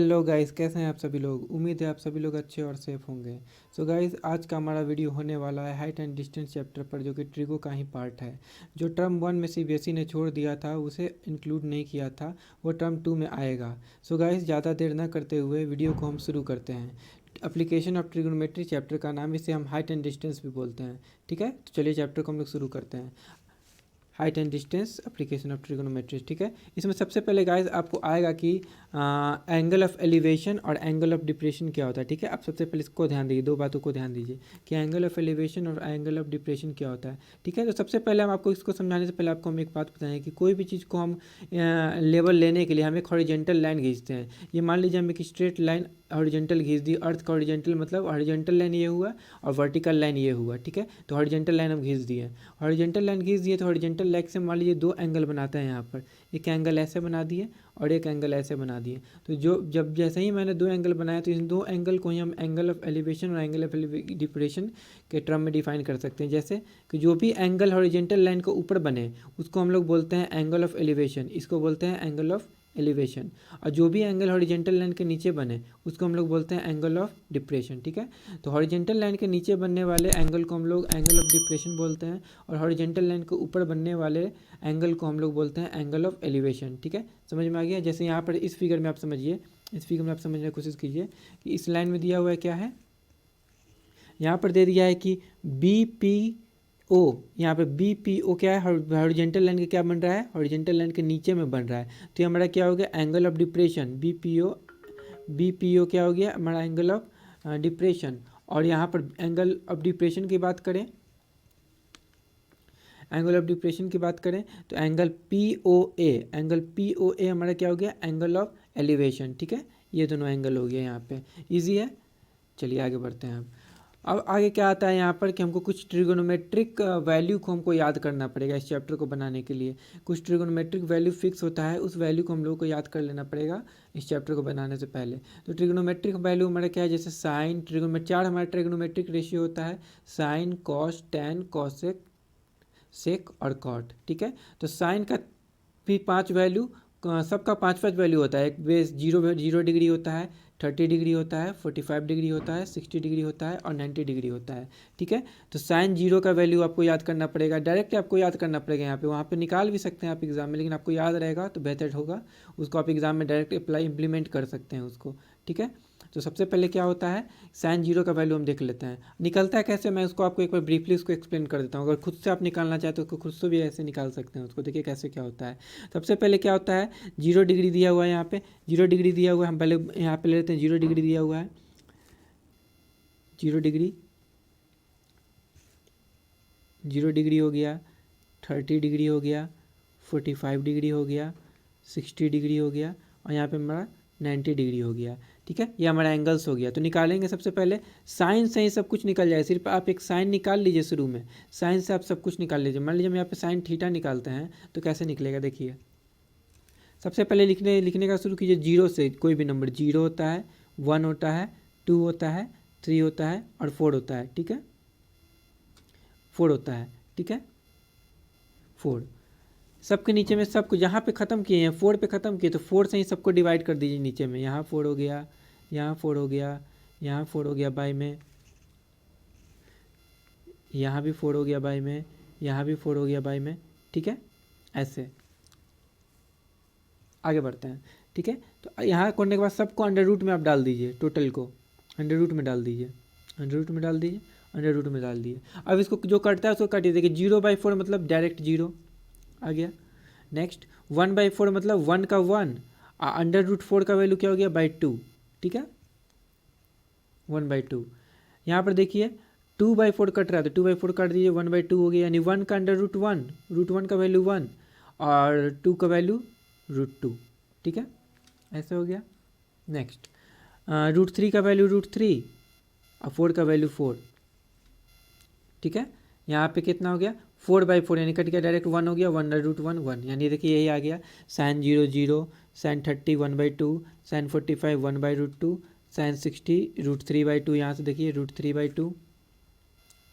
Hello guys, कैसे हैं आप सभी लोग। उम्मीद है आप सभी लोग अच्छे और सेफ होंगे। सो गाइस, आज का हमारा वीडियो होने वाला है हाइट एंड डिस्टेंस चैप्टर पर, जो कि ट्रिगो का ही पार्ट है। जो टर्म 1 में सीबीएसई ने छोड़ दिया था, उसे इंक्लूड नहीं किया था, वो टर्म 2 में आएगा। सो गाइस, ज़्यादा देर ना करते हुए वीडियो को हम शुरू करते हैं। एप्लीकेशन ऑफ ट्रिगोनोमेट्री चैप्टर का नाम, इसे हम हाइट एंड डिस्टेंस भी बोलते हैं। ठीक है, तो चलिए चैप्टर को हम लोग शुरू करते हैं। Height and distance application of trigonometry. ठीक है, इसमें सबसे पहले गाइस आपको आएगा कि एंगल ऑफ एलिवेशन और एंगल ऑफ डिप्रेशन क्या होता है। ठीक है, आप सबसे पहले इसको ध्यान दीजिए, दो बातों को ध्यान दीजिए कि एंगल ऑफ एलिवेशन और एंगल ऑफ डिप्रेशन क्या होता है। ठीक है, तो सबसे पहले हम आपको इसको समझाने से पहले आपको हम एक बात बताएं कि कोई भी चीज़ को हम लेवल लेने के लिए हम एक हॉरिजेंटल लाइन खींचते हैं। ये मान लीजिए हम एक स्ट्रेट लाइन हॉरिजेंटल खींच दी। अर्थ का हॉरिजेंटल मतलब हॉरिजेंटल लाइन ये हुआ और वर्टिकल लाइन ये हुआ। ठीक है, तो हॉरिजेंटल लाइन हम खींच दिए। हॉरिजेंटल लाइन खींच दिए तो हॉरिजेंटल लाइन से मान लीजिए दो एंगल बनाते हैं यहाँ पर। एक एंगल ऐसे बना दिए और एक एंगल ऐसे बना दिए। तो जब जैसे ही मैंने दो एंगल बनाया, तो इन दो एंगल को ही हम एंगल ऑफ एलिवेशन और एंगल ऑफ डिप्रेशन के टर्म में डिफाइन कर सकते हैं। जैसे कि जो भी एंगल हॉरिजेंटल लाइन को ऊपर बने उसको हम लोग बोलते हैं एंगल ऑफ एलिवेशन, इसको बोलते हैं एंगल ऑफ एलिवेशन। और जो भी एंगल हॉरिजेंटल लाइन के नीचे बने उसको हम लोग बोलते हैं एंगल ऑफ डिप्रेशन। ठीक है, तो हॉरिजेंटल लाइन के नीचे बनने वाले एंगल को हम लोग एंगल ऑफ डिप्रेशन बोलते हैं, और हॉरिजेंटल लाइन के ऊपर बनने वाले एंगल को हम लोग बोलते हैं एंगल ऑफ एलिवेशन। ठीक है, समझ में आ गया। जैसे यहाँ पर इस फिगर में आप समझिए, इस फिगर में आप समझने की कोशिश कीजिए कि इस लाइन में दिया हुआ है क्या है। यहाँ पर दे दिया है कि बी पी ओ, यहाँ पे बी पी ओ क्या है, हॉरिजेंटल लाइन के क्या बन रहा है, हॉरिजेंटल लाइन के नीचे में बन रहा है। तो ये हमारा क्या हो गया, angle of depression. B P O क्या हो गया हमारा, एंगल ऑफ डिप्रेशन। और यहाँ पर एंगल ऑफ डिप्रेशन की बात करें, एंगल ऑफ डिप्रेशन की बात करें तो एंगल पी ओ ए, एंगल पी ओ ए हमारा क्या हो गया, एंगल ऑफ एलिवेशन। ठीक है, ये दोनों एंगल हो गया यहाँ पे। इजी है, चलिए आगे बढ़ते हैं। अब आगे क्या आता है यहाँ पर कि हमको कुछ ट्रिगोनोमेट्रिक वैल्यू को हमको याद करना पड़ेगा। इस चैप्टर को बनाने के लिए कुछ ट्रिगोनोमेट्रिक वैल्यू फिक्स होता है, उस वैल्यू को हम लोग को याद कर लेना पड़ेगा इस चैप्टर को बनाने से पहले। तो ट्रिगोनोमेट्रिक वैल्यू हमारा क्या है, जैसे साइन, चार हमारा ट्रिगोनोमेट्रिक रेशियो होता है, साइन, कॉस, टैन, कॉसेक, सेक और कॉट। ठीक है, तो साइन का भी पांच वैल्यू, सबका पाँच पाँच वैल्यू होता है। एक बेस जीरो डिग्री होता है, 30 डिग्री होता है, 45 डिग्री होता है, 60 डिग्री होता है और 90 डिग्री होता है। ठीक है, तो साइन जीरो का वैल्यू आपको याद करना पड़ेगा, डायरेक्ट आपको याद करना पड़ेगा। यहाँ पे वहाँ पे निकाल भी सकते हैं आप एग्जाम में, लेकिन आपको याद रहेगा तो बेहतर होगा। उसको आप एग्जाम में डायरेक्ट अप्लाई इम्प्लीमेंट कर सकते हैं उसको। ठीक है, तो सबसे पहले क्या होता है, साइन जीरो का वैल्यू हम देख लेते हैं। निकलता है कैसे, मैं उसको आपको एक बार ब्रीफली उसको एक्सप्लेन कर देता हूँ। अगर खुद से आप निकालना चाहते हो तो खुद से भी ऐसे निकाल सकते हैं उसको। देखिए कैसे क्या होता है। सबसे पहले क्या होता है, जीरो डिग्री दिया हुआ है, यहाँ पे जीरो डिग्री दिया हुआ है। हम पहले यहाँ पे ले लेते हैं, जीरो डिग्री दिया हुआ है, जीरो डिग्री, जीरो डिग्री हो गया, 30 डिग्री हो गया, 45 डिग्री हो गया, 60 डिग्री हो गया, और यहाँ पे हमारा 90 डिग्री हो गया। ठीक है, ये हमारा एंगल्स हो गया। तो निकालेंगे सबसे पहले, साइन से ही सब कुछ निकल जाए। सिर्फ आप एक साइन निकाल लीजिए शुरू में, साइन से आप सब कुछ निकाल लीजिए। मान लीजिए हम यहाँ पे साइन थीटा निकालते हैं तो कैसे निकलेगा, देखिए। सबसे पहले लिखने का शुरू कीजिए जीरो से। कोई भी नंबर, जीरो होता है, 1 होता है, 2 होता है, 3 होता है और 4 होता है। ठीक है, 4 होता है। ठीक है, 4 सबके नीचे में, सबको जहाँ पे ख़त्म किए हैं 4 पे ख़त्म किए, तो 4 से ही सबको डिवाइड कर दीजिए नीचे में। यहाँ 4 हो गया, यहाँ 4 हो गया, यहाँ 4 हो गया बाई में, यहाँ भी 4 हो गया बाई में, यहाँ भी 4 हो गया बाई में। ठीक है, ऐसे आगे बढ़ते हैं। ठीक है, तो यहाँ करने के बाद सबको अंडर रूट में आप डाल दीजिए, टोटल को अंडर रूट में डाल दीजिए, अंडर रूट में डाल दीजिए, अंडर रूट में डाल दिए। अब इसको जो कटता है उसको काटिए। देखिए 0/4 मतलब डायरेक्ट जीरो आ गया। नेक्स्ट 1/4 मतलब 1 का 1, अंडर रूट 4 का वैल्यू क्या हो गया, /2। ठीक है, 1/2। यहाँ पर देखिए 2/4 कट रहा है, तो 2/4 काट दीजिए, 1/2 हो गया। यानी 1 का अंडर रूट 1, रूट 1 का वैल्यू 1 और 2 का वैल्यू √2। ठीक है, ऐसे हो गया। नेक्स्ट √3 का वैल्यू √3 और 4 का वैल्यू 4। ठीक है, यहाँ पे कितना हो गया, 4/4, यानी कट गया, डायरेक्ट 1 हो गया, 1/√1 1। यानी देखिए यही आ गया, साइन 0 0, साइन 30 1/2, साइन 45 1/√2, साइन 60 √3/2। यहाँ से देखिए √3/2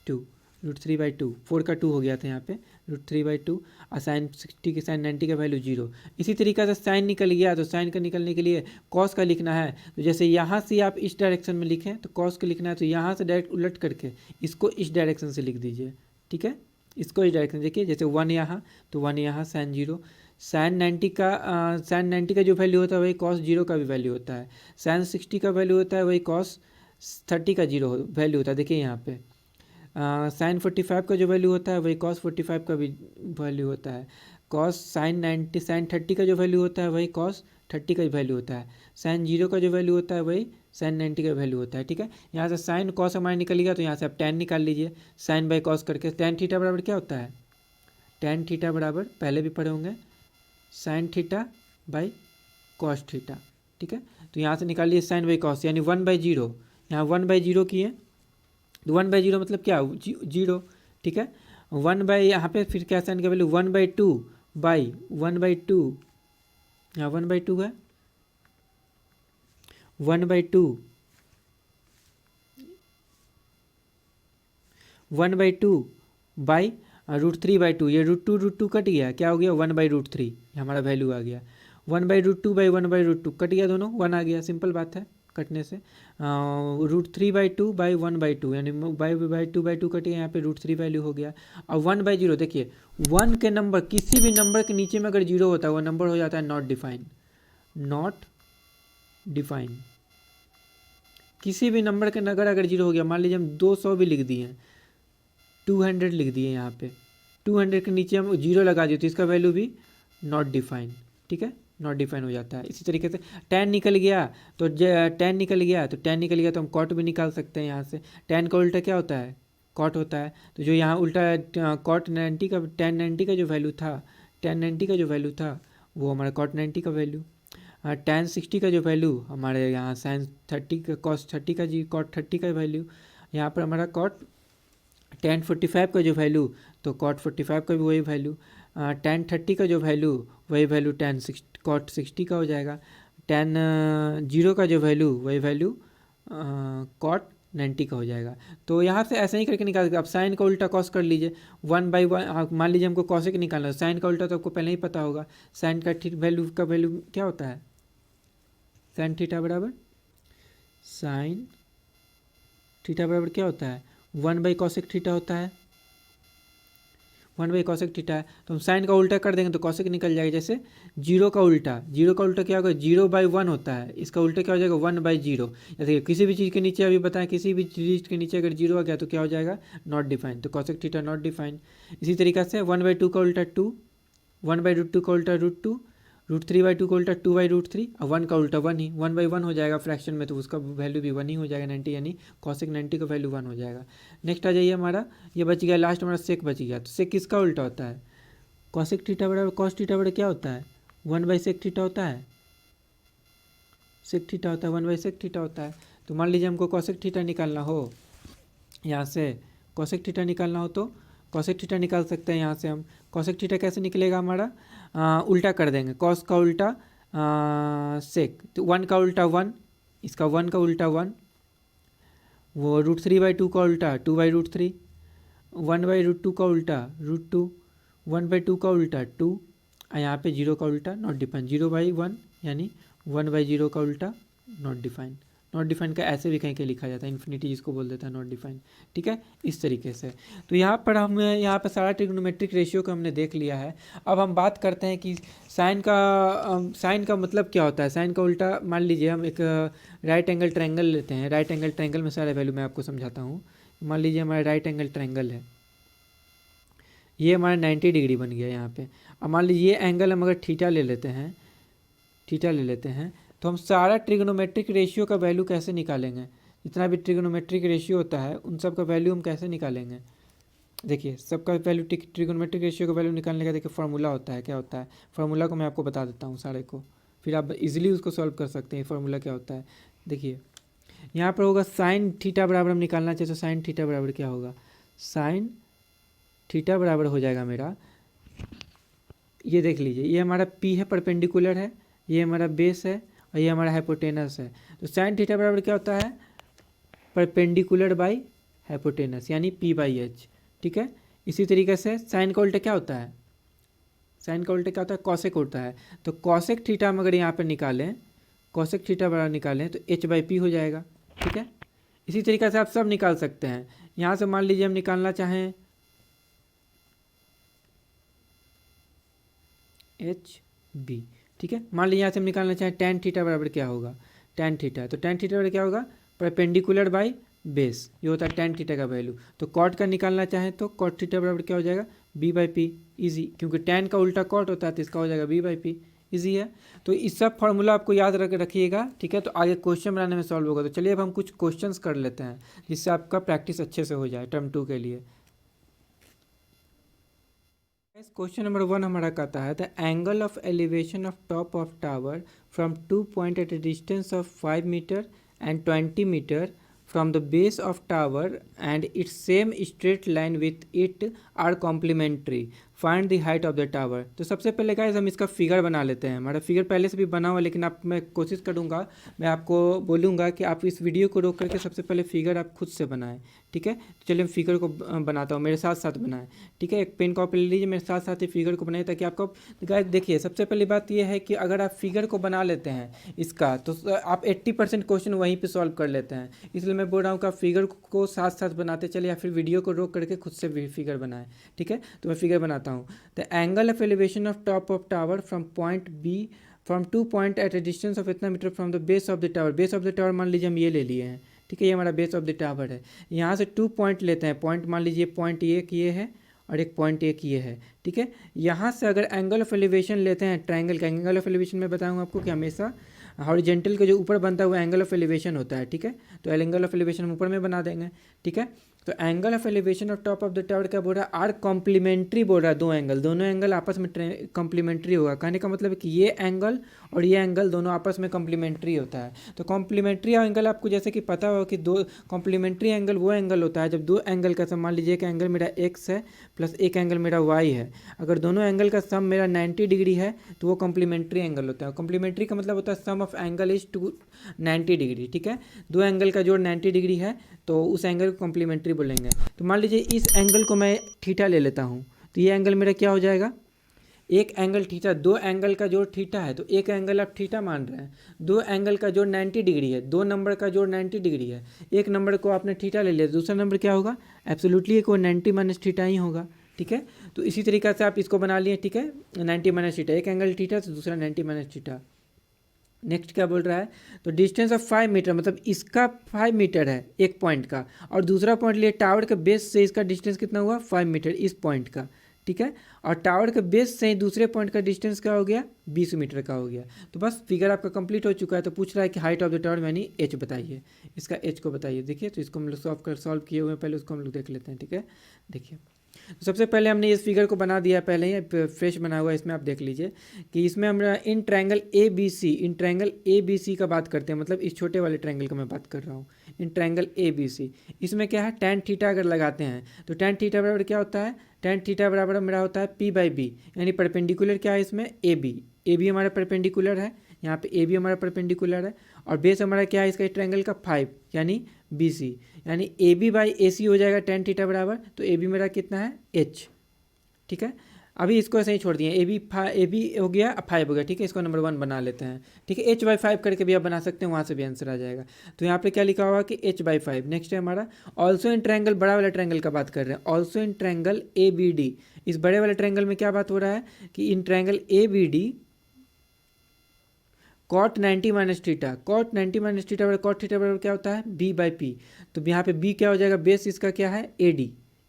2, √3/2, 4 का 2 हो गया था यहाँ पे, √3/2 और साइन 60 की साइन 90 का वैल्यू 0। इसी तरीके से साइन निकल गया तो साइन का निकलने के लिए कॉस का लिखना है, तो जैसे यहाँ से आप इस डायरेक्शन में लिखें तो कॉस का लिखना है, तो यहाँ से डायरेक्ट उलट करके इसको इस डायरेक्शन से लिख दीजिए, ठीक है, इसको इस डायरेक्शन देखिए, जैसे 1 यहाँ तो 1 यहाँ, साइन 0। साइन 90 का जो वैल्यू होता है वही कॉस 0 का भी वैल्यू होता है। साइन 60 का वैल्यू होता है वही कॉस 30 का 0 वैल्यू होता है। देखिए यहाँ पे साइन 45 का जो वैल्यू होता है वही कॉस 45 का भी वैल्यू होता है। साइन 30 का जो वैल्यू होता है वही कॉस 30 का वैल्यू होता है। साइन 0 का जो वैल्यू होता है वही साइन 90 का वैल्यू होता है, ठीक है। यहाँ से साइन कॉस हमारे निकल गया, तो यहाँ से आप टेन निकाल लीजिए, साइन बाई कॉस करके। टेन थीटा बराबर क्या होता है, टेन थीटा बराबर पहले भी पढ़े होंगे sine theta by cos theta, ठीक है। तो यहाँ से निकाल लीजिए साइन बाई कॉस, यानी 1/0, यहाँ 1/0 किए तो 1/0 मतलब क्या, 0, ठीक है। 1 यहाँ पे फिर क्या साइन का वैल्यू 1/2 बाई 1/2, यहाँ 1/2 है, 1/2 बाई √3/2, ये √2 कट गया, क्या हो गया 1/√3, हमारा वैल्यू आ गया। 1/√2 बाई 1/√2 कट गया, दोनों 1 आ गया, सिंपल बात है कटने से। √3/2 बाई 1/2, यानी बाई 2/2 कट गया, यहाँ पे √3 वैल्यू हो गया। और 1/0 देखिए, 1 के नंबर किसी भी नंबर के नीचे में अगर 0 होता है वो नंबर हो जाता है नॉट डिफाइन, नॉट डिफाइन। किसी भी नंबर के नगर अगर 0 हो गया, मान लीजिए हम 200 भी लिख दिए, 200 लिख दिए, यहाँ पे 200 के नीचे हम 0 लगा दिए तो इसका वैल्यू भी नॉट डिफाइन, ठीक है, नॉट डिफाइन हो जाता है। इसी तरीके से tan निकल गया तो tan निकल गया तो हम कॉट भी निकाल सकते हैं यहाँ से। tan का उल्टा क्या होता है, कॉट होता है। तो जो यहाँ उल्टा कॉट 90 का tan 90 का जो वैल्यू था वो हमारा कॉट 90 का वैल्यू। tan 60 का जो वैल्यू हमारे यहाँ साइन 30 का कॉस 30 का जी कॉट 30 का वैल्यू। यहाँ पर हमारा कॉट tan 45 का जो वैल्यू तो कॉट 45 का भी वही वैल्यू। tan 30 का जो वैल्यू वही वैल्यू कॉट 60 का हो जाएगा। tan 0 का जो वैल्यू वही वैल्यू कॉट 90 का हो जाएगा। तो यहाँ से ऐसे ही करके निकाल सकते। अब साइन का उल्टा कॉस कर लीजिए, 1/1, मान लीजिए हमको कॉसेक निकालना है, साइन का उल्टा तो आपको पहले ही पता होगा, साइन का वैल्यू क्या होता है, साइन थीटा बराबर क्या होता है, 1/cosec थीटा होता है, 1/cosec थीटा है। तो हम साइन का उल्टा कर देंगे तो कॉसेक निकल जाएगा। जैसे 0 का उल्टा क्या होगा, 0/1 होता है, इसका उल्टा क्या हो जाएगा 1/0। जैसे किसी भी चीज़ के नीचे अभी बताएं, किसी भी चीज़ के नीचे अगर 0 आ गया तो क्या हो जाएगा, नॉट डिफाइन, तो कॉसेक थीटा नॉट डिफाइन। इसी तरीके से 1/2 का उल्टा 2, 1/√2 का उल्टा √2, √3/2 का उल्टा 2/√3 और 1 का उल्टा 1 ही, 1/1 हो जाएगा फ्रैक्शन में, तो उसका वैल्यू भी 1 ही हो जाएगा 90, यानी कॉसेक 90 का वैल्यू 1 हो जाएगा। नेक्स्ट आ जाइए, हमारा ये बच गया, लास्ट हमारा सेक बच गया। तो सेक किसका उल्टा होता है, कॉसेक थीटा बराबर कॉस थीटा बराबर क्या होता है, 1/sec थीटा होता है, सेक थीटा होता है, 1/sec थीटा होता है। तो मान लीजिए हमको कॉसेक थीटा निकालना हो, यहाँ से कॉसेक थीटा निकालना हो तो कॉसेक थीटा निकाल सकते हैं। यहाँ से हम कॉसेक थीटा कैसे निकलेगा हमारा, उल्टा कर देंगे, कॉस का उल्टा सेक, तो 1 का उल्टा 1, इसका 1 का उल्टा 1, वो √3/2 का उल्टा 2/√3, 1/√2 का उल्टा √2, 1/2 का उल्टा 2, और यहाँ पे 0 का उल्टा नॉट डिफाइन, 0/1 यानी 1/0 का उल्टा नॉट डिफाइन। नॉट डिफाइन का ऐसे भी कहीं कहीं लिखा जाता है, इन्फिनिटी जिसको बोल देता है नॉट डिफाइन, ठीक है, इस तरीके से। तो यहाँ पर सारा ट्रिग्नोमेट्रिक रेशियो को हमने देख लिया है। अब हम बात करते हैं कि साइन का मतलब क्या होता है। साइन का उल्टा, मान लीजिए हम एक राइट एंगल ट्रायंगल लेते हैं, राइट एंगल ट्रायंगल में सारा वैल्यू मैं आपको समझाता हूँ। मान लीजिए हमारा राइट एंगल ट्रायंगल है, ये हमारा 90 डिग्री बन गया यहाँ पे। अब मान लीजिए ये एंगल हम अगर थीटा ले लेते हैं, तो हम सारा ट्रिग्नोमेट्रिक रेशियो का वैल्यू कैसे निकालेंगे, जितना भी ट्रिग्नोमेट्रिक रेशियो होता है उन सब का वैल्यू हम कैसे निकालेंगे। देखिए सबका वैल्यू, ट्रिग्नोमेट्रिक रेशियो का वैल्यू निकालने का देखिए फार्मूला होता है, क्या होता है फार्मूला को मैं आपको बता देता हूँ सारे को, फिर आप इजीली उसको सॉल्व कर सकते हैं। फार्मूला क्या होता है, देखिए यहाँ पर होगा साइन थीटा बराबर, हम निकालना चाहिए तो साइन थीटा बराबर क्या होगा, साइन थीटा बराबर हो जाएगा मेरा, ये देख लीजिए, ये हमारा P है, परपेंडिकुलर है, ये हमारा बेस है और ये हमारा हाइपोटेनस है। तो साइन थीटा बराबर क्या होता है, परपेंडिकुलर बाई हाइपोटेनस, यानी P/H, ठीक है। इसी तरीके से साइन का उल्टा क्या होता है, साइन का उल्टा क्या होता है, कॉसेक होता है। तो कॉसेक थीटा हम अगर यहाँ पर निकालें, कॉसेक थीटा बराबर निकालें तो एच बाई पी हो जाएगा, ठीक है। इसी तरीके से आप सब निकाल सकते हैं। यहाँ से मान लीजिए हम निकालना चाहें एच बी, ठीक है। मान लीजिए यहाँ से हम निकालना चाहें टेन थीटा बराबर क्या होगा, टेन थीटा, तो टेन थीटा बराबर क्या होगा, परपेंडिकुलर बाई बेस, ये होता है टेन थीटा का वैल्यू। तो कॉट का निकालना चाहें तो कॉट थीटा बराबर क्या हो जाएगा, बी बाई पी, ईजी, क्योंकि टेन का उल्टा कॉट होता है तो इसका हो जाएगा बी बाई पी, ईजी है। तो इस सब फार्मूला आपको याद रखिएगा, ठीक है। तो आगे क्वेश्चन बनाने में सॉल्व होगा। तो चलिए अब हम कुछ क्वेश्चंस कर लेते हैं जिससे आपका प्रैक्टिस अच्छे से हो जाए टर्म 2 के लिए। क्वेश्चन नंबर 1 हमारा कहता है the angle of elevation of top of tower from 2 point at a distance of 5 metre and 20 metre from the base of tower and it's same straight line with it are complementary, find the height of the tower. तो सबसे पहले guys हम इसका figure बना लेते हैं। हमारा figure पहले से भी बना हुआ, लेकिन आप मैं कोशिश करूँगा, मैं आपको बोलूँगा कि आप इस वीडियो को रोक करके सबसे पहले फिगर आप खुद से बनाएं, ठीक है। तो चलिए मैं फिगर को बनाता हूँ, मेरे साथ साथ बनाएं, ठीक है। एक पेन कॉपी ले लीजिए, मेरे साथ साथ ही फिगर को बनाइए ताकि आपको गाइस देखिए। सबसे पहली बात यह है कि अगर आप फिगर को बना लेते हैं इसका तो आप 80% क्वेश्चन वहीं पे सॉल्व कर लेते हैं। इसलिए मैं बोल रहा हूँ कि आप फिगर को साथ साथ बनाते चले या फिर वीडियो को रोक करके खुद से फिगर बनाएं, ठीक है। तो मैं फिगर बनाता हूँ। The angle of elevation of top of tower from point B from 2 point at a distance of इतना metre from the base of the tower. Base of the tower मान लीजिए हम ये ले लिए हैं, ठीक है। ये हमारा बेस ऑफ द टावर है। यहाँ से 2 पॉइंट लेते हैं, पॉइंट मान लीजिए पॉइंट एक ये है और एक पॉइंट एक ये है, ठीक है। यहाँ से अगर एंगल ऑफ एलिवेशन लेते हैं ट्रायंगल का, एंगल ऑफ एलिवेशन में बताऊँगा आपको कि हमेशा हॉरिजेंटल के जो ऊपर बनता है वो एंगल ऑफ एलिवेशन होता है, ठीक है। तो एंगल ऑफ एलिवेशन हम ऊपर में बना देंगे, ठीक है। तो angle of elevation of top of the tower क्या बोल रहा है, आर कॉम्प्लीमेंट्री बोल रहा है। दो एंगल, दोनों एंगल आपस में कॉम्प्लीमेंट्री होगा। कहने का मतलब है कि ये एंगल और ये एंगल दोनों आपस में कॉम्प्लीमेंट्री होता है। तो कॉम्प्लीमेंट्री एंगल आपको जैसे कि पता हो कि दो कॉम्प्लीमेंट्री एंगल वो एंगल होता है जब दो एंगल का सम, मान लीजिए एक एंगल मेरा एक्स है प्लस एक एंगल मेरा वाई है, अगर दोनों एंगल का सम मेरा 90 डिग्री है तो वो कॉम्प्लीमेंट्री एंगल होता है। कॉम्प्लीमेंट्री का मतलब होता है sum of angle is to 90 degree, ठीक है। दो एंगल का जोड़ 90 डिग्री है तो उस एंगल को कॉम्प्लीमेंट्री बोलेंगे। तो मान लीजिए इस एंगल को मैं थीटा ले लेता हूँ, तो ये एंगल मेरा क्या हो जाएगा, एक एंगल थीटा, दो एंगल का जोड़ थीटा है तो एक एंगल आप थीटा मान रहे हैं। दो एंगल का जोड़ 90 डिग्री है, दो नंबर का जोड़ 90 डिग्री है, एक नंबर को आपने थीटा ले लिया, दूसरा नंबर क्या होगा, एब्सोल्युटली एक वो 90 माइनस थीटा ही होगा, ठीक है। तो इसी तरीके से आप इसको बना लिए, ठीक है। 90 माइनस थीटा, एक एंगल थीटा तो दूसरा 90 माइनस थीटा। नेक्स्ट क्या बोल रहा है, तो डिस्टेंस ऑफ 5 मीटर, मतलब इसका 5 मीटर है एक पॉइंट का, और दूसरा पॉइंट लिए टावर के बेस से इसका डिस्टेंस कितना हुआ 5 मीटर इस पॉइंट का, ठीक है। और टावर के बेस से दूसरे पॉइंट का डिस्टेंस क्या हो गया 20 मीटर का हो गया। तो बस फिगर आपका कंप्लीट हो चुका है। तो पूछ रहा है कि हाइट ऑफ द टावर यानी एच बताइए, इसका एच को बताइए। देखिए तो इसको हम लोग सॉल्व किए हुए हैं, पहले उसको हम लोग देख लेते हैं, ठीक है। देखिए तो सबसे पहले हमने इस फिगर को बना दिया, पहले ही फ्रेश बना हुआ है। इसमें आप देख लीजिए कि इसमें हम in triangle A B C, in triangle A B C का बात करते हैं, मतलब इस छोटे वाले ट्रायंगल का मैं बात कर रहा हूँ, इन ट्रायंगल ए बी सी। इसमें क्या है, tan थीटा अगर लगाते हैं तो tan थीटा बराबर क्या होता है, tan थीटा बराबर मेरा होता है पी बाई बी, यानी परपेंडिकुलर क्या है इसमें ए बी हमारा परपेंडिकुलर है, यहाँ पे ए बी हमारा परपेंडिकुलर है, और बेस हमारा क्या है इसका ट्रायंगल का 5 यानी बी सी, यानी ए बी बाई ए सी हो जाएगा tan थीटा बराबर। तो ए बी मेरा कितना है एच, ठीक है। अभी इसको ऐसे ही छोड़ दिए, ए बी हो गया 5 हो गया, ठीक है। इसको नंबर 1 बना लेते हैं, ठीक है। एच बाई 5 करके भी आप बना सकते हैं, वहाँ से भी आंसर आ जाएगा। तो यहाँ पे क्या लिखा हुआ कि एच बाई 5। नेक्स्ट है हमारा ऑल्सो इन ट्रायंगल, बड़ा वाला ट्रायंगल का बात कर रहे हैं, also in triangle A B D. इस बड़े वाले ट्रायंगल में क्या बात हो रहा है कि in triangle A B D cot 90 minus theta, cot 90 minus theta बराबर कॉट थीटा बराबर क्या होता है बी बाई पी। तो यहाँ पे बी क्या हो जाएगा, बेस इसका क्या है ए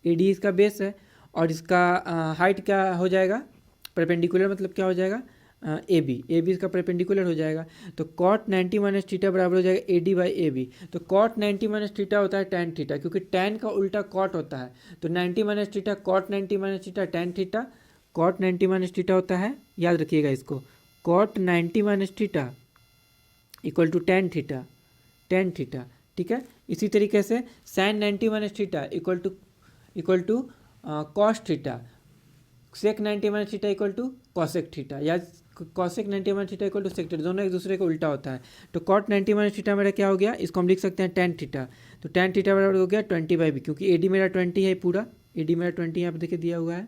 डी इसका बेस है, और इसका हाइट क्या हो जाएगा परपेंडिकुलर, मतलब क्या हो जाएगा ए बी इसका परपेंडिकुलर हो जाएगा। तो कॉट 90 माइनस थीटा बराबर हो जाएगा A D by A B. तो कॉट 90 माइनस थीटा होता है tan थीटा, क्योंकि tan का उल्टा कॉट होता है। तो 90 minus theta cot 90 minus theta tan theta, cot 90 minus theta होता है, याद रखिएगा इसको, cot 90 minus theta equal to tan theta, ठीक है। इसी तरीके से sin 90 minus theta equal to cos theta, sec 90 minus theta equal to cosec theta, या cosec 90 minus theta equal to sec theta, दोनों एक दूसरे को उल्टा होता है। तो कॉट 90 माइनस थीटा मेरा क्या हो गया, इसको हम लिख सकते हैं tan थीटा। तो tan थीटा बराबर हो गया 20 बाई बी, क्योंकि ए डी मेरा 20 है पूरा, AD मेरा 20 यहाँ पे देखिए दिया हुआ है,